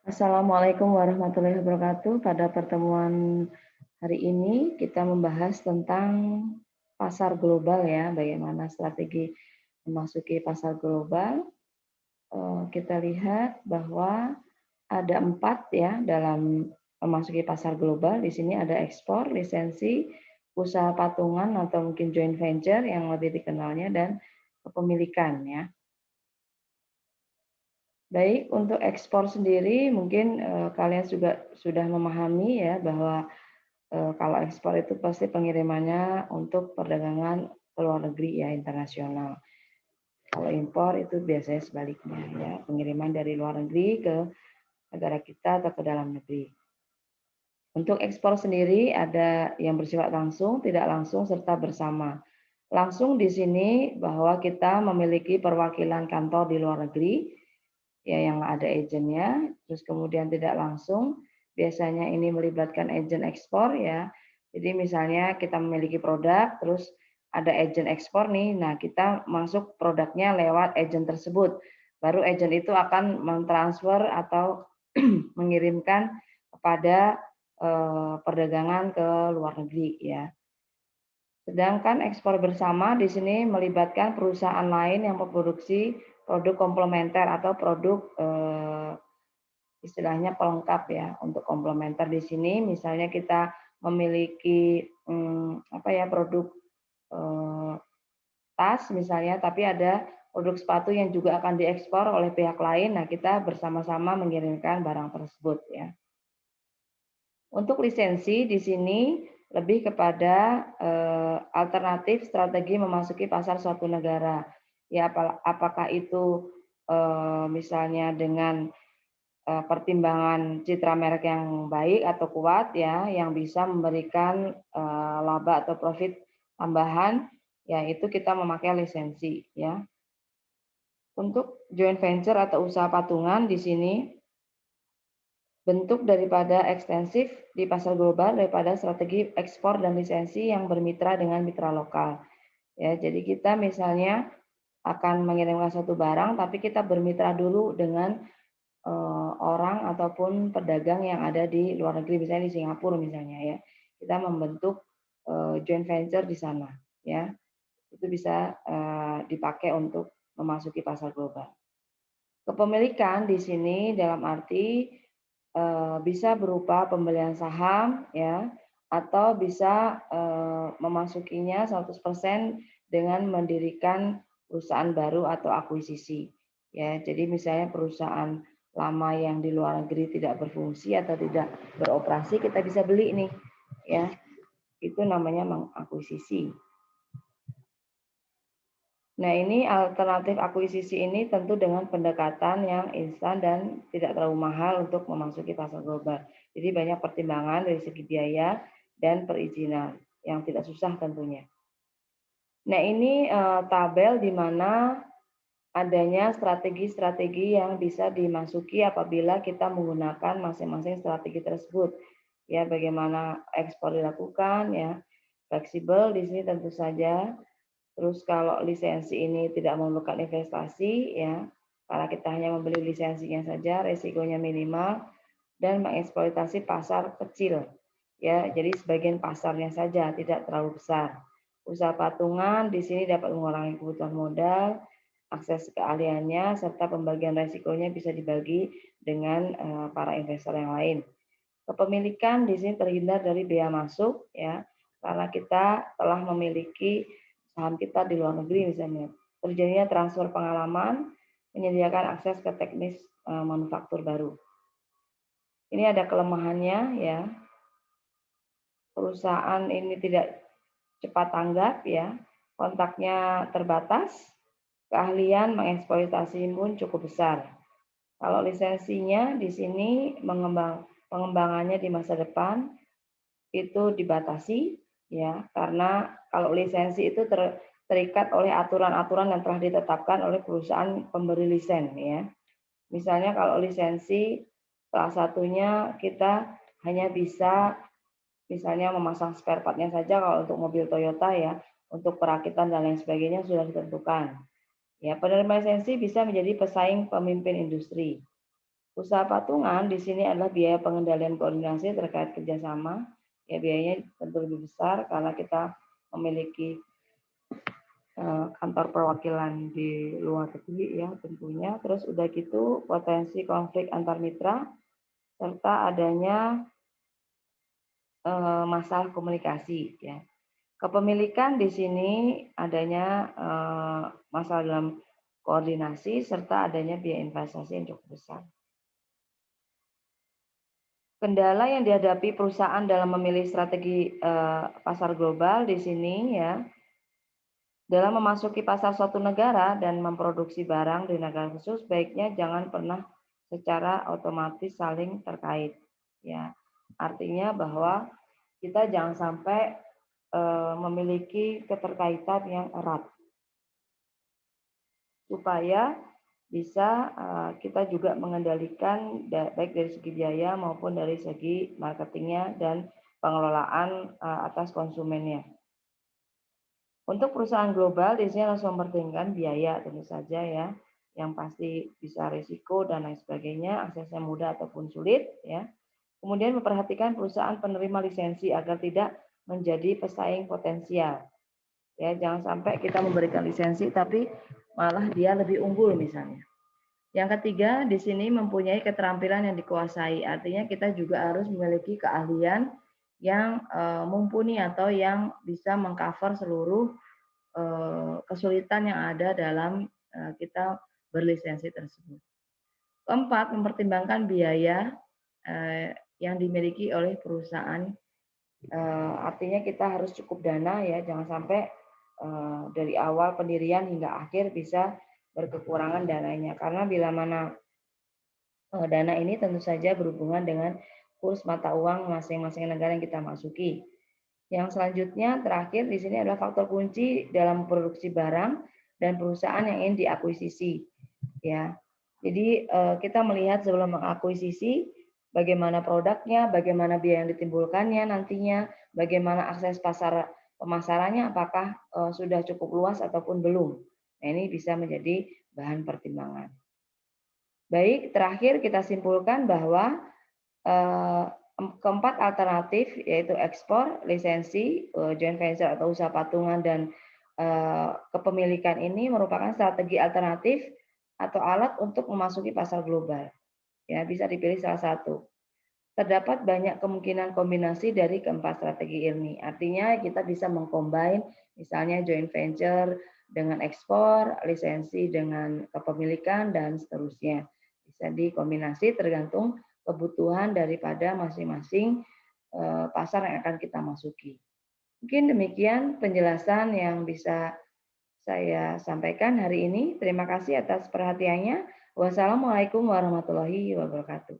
Assalamualaikum warahmatullahi wabarakatuh. Pada pertemuan hari ini kita membahas tentang pasar global ya, bagaimana strategi memasuki pasar global. Kita lihat bahwa ada 4 ya dalam memasuki pasar global. Di sini ada ekspor, lisensi, usaha patungan atau mungkin joint venture yang lebih dikenalnya dan kepemilikan ya. Baik, untuk ekspor sendiri mungkin, kalian juga sudah memahami ya bahwa, kalau ekspor itu pasti pengirimannya untuk perdagangan ke luar negeri ya, internasional. Kalau impor itu biasanya sebaliknya ya, pengiriman dari luar negeri ke negara kita atau ke dalam negeri. Untuk ekspor sendiri ada yang bersifat langsung, tidak langsung, serta bersama. Langsung di sini bahwa kita memiliki perwakilan kantor di luar negeri, ya yang ada agennya, terus kemudian tidak langsung, biasanya ini melibatkan agen ekspor ya. Jadi misalnya kita memiliki produk, terus ada agen ekspor nih, nah kita masuk produknya lewat agen tersebut. Baru agen itu akan mentransfer atau mengirimkan kepada perdagangan ke luar negeri ya. Sedangkan ekspor bersama di sini melibatkan perusahaan lain yang memproduksi produk komplementer atau produk istilahnya pelengkap ya. Untuk komplementer di sini misalnya kita memiliki apa ya produk eh, tas misalnya, tapi ada produk sepatu yang juga akan diekspor oleh pihak lain. Nah, kita bersama-sama mengirimkan barang tersebut ya. Untuk lisensi di sini lebih kepada alternatif strategi memasuki pasar suatu negara. Ya, apakah itu misalnya dengan pertimbangan citra merek yang baik atau kuat ya, yang bisa memberikan laba atau profit tambahan, ya itu kita memakai lisensi ya. Untuk joint venture atau usaha patungan di sini bentuk daripada ekstensif di pasar global daripada strategi ekspor dan lisensi yang bermitra dengan mitra lokal. Ya, jadi kita misalnya akan mengirimkan satu barang, tapi kita bermitra dulu dengan orang ataupun pedagang yang ada di luar negeri, misalnya di Singapura misalnya ya. Kita membentuk joint venture di sana ya. Itu bisa dipakai untuk memasuki pasar global. Kepemilikan di sini dalam arti bisa berupa pembelian saham ya, atau bisa memasukinya 100% dengan mendirikan perusahaan baru atau akuisisi. Ya, jadi misalnya perusahaan lama yang di luar negeri tidak berfungsi atau tidak beroperasi, kita bisa beli nih, ya. Itu namanya mengakuisisi. Nah, ini alternatif akuisisi ini tentu dengan pendekatan yang instan dan tidak terlalu mahal untuk memasuki pasar global. Jadi banyak pertimbangan dari segi biaya dan perizinan yang tidak susah tentunya. Nah, ini tabel di mana adanya strategi-strategi yang bisa dimasuki apabila kita menggunakan masing-masing strategi tersebut. Ya, bagaimana ekspor dilakukan ya. Fleksibel di sini tentu saja. Terus kalau lisensi ini tidak memerlukan investasi ya, karena kita hanya membeli lisensinya saja, resikonya minimal dan mengeksploitasi pasar kecil. Ya, jadi sebagian pasarnya saja, tidak terlalu besar. Usaha patungan di sini dapat mengurangi kebutuhan modal, akses keahliannya, serta pembagian resikonya bisa dibagi dengan para investor yang lain. Kepemilikan di sini terhindar dari biaya masuk ya, karena kita telah memiliki saham kita di luar negeri misalnya. Terjadinya transfer pengalaman, menyediakan akses ke teknis manufaktur baru. Ini ada kelemahannya ya. Perusahaan ini tidak cepat tanggap ya, kontaknya terbatas, keahlian mengeksploitasi pun cukup besar. Kalau lisensinya di sini pengembangannya di masa depan itu dibatasi ya, karena kalau lisensi itu terikat oleh aturan-aturan yang telah ditetapkan oleh perusahaan pemberi lisen ya. Misalnya kalau lisensi salah satunya kita hanya bisa misalnya memasang spare part-nya saja kalau untuk mobil Toyota ya, untuk perakitan dan lain sebagainya sudah ditentukan. Ya, penerima lisensi bisa menjadi pesaing pemimpin industri. Usaha patungan di sini adalah biaya pengendalian koordinasi terkait kerjasama. Ya, biayanya tentu lebih besar karena kita memiliki kantor perwakilan di luar negeri ya tentunya. Terus udah gitu potensi konflik antar mitra serta adanya masalah komunikasi ya. Kepemilikan di sini adanya masalah dalam koordinasi serta adanya biaya investasi yang cukup besar. Kendala yang dihadapi perusahaan dalam memilih strategi pasar global di sini ya, dalam memasuki pasar suatu negara dan memproduksi barang di negara khusus, baiknya jangan pernah secara otomatis saling terkait. Ya, artinya bahwa kita jangan sampai memiliki keterkaitan yang erat, supaya bisa kita juga mengendalikan baik dari segi biaya maupun dari segi marketingnya dan pengelolaan atas konsumennya. Untuk perusahaan global di sini harus mempertimbangkan biaya tentu saja ya, yang pasti bisa risiko dan lain sebagainya, aksesnya mudah ataupun sulit ya. Kemudian memperhatikan perusahaan penerima lisensi agar tidak menjadi pesaing potensial. Ya, jangan sampai kita memberikan lisensi tapi malah dia lebih unggul misalnya. Yang ketiga, di sini mempunyai keterampilan yang dikuasai. Artinya kita juga harus memiliki keahlian yang mumpuni atau yang bisa mengcover seluruh kesulitan yang ada dalam kita berlisensi tersebut. Keempat, mempertimbangkan biaya yang dimiliki oleh perusahaan. Artinya kita harus cukup dana ya, jangan sampai dari awal pendirian hingga akhir bisa berkekurangan dananya. Karena bila mana dana ini tentu saja berhubungan dengan kurs mata uang masing-masing negara yang kita masuki. Yang selanjutnya terakhir di sini adalah faktor kunci dalam produksi barang dan perusahaan yang ingin diakuisisi. Ya, jadi kita melihat sebelum mengakuisisi bagaimana produknya, bagaimana biaya yang ditimbulkannya nantinya, bagaimana akses pasar pemasarannya, apakah sudah cukup luas ataupun belum. Nah, ini bisa menjadi bahan pertimbangan. Baik, terakhir kita simpulkan bahwa keempat alternatif yaitu ekspor, lisensi, joint venture atau usaha patungan dan kepemilikan ini merupakan strategi alternatif atau alat untuk memasuki pasar global. Ya, bisa dipilih salah satu. Terdapat banyak kemungkinan kombinasi dari keempat strategi ini. Artinya kita bisa mengcombine misalnya joint venture dengan ekspor, lisensi dengan kepemilikan dan seterusnya. Bisa dikombinasi tergantung kebutuhan daripada masing-masing pasar yang akan kita masuki. Mungkin demikian penjelasan yang bisa saya sampaikan hari ini. Terima kasih atas perhatiannya. Wassalamualaikum warahmatullahi wabarakatuh.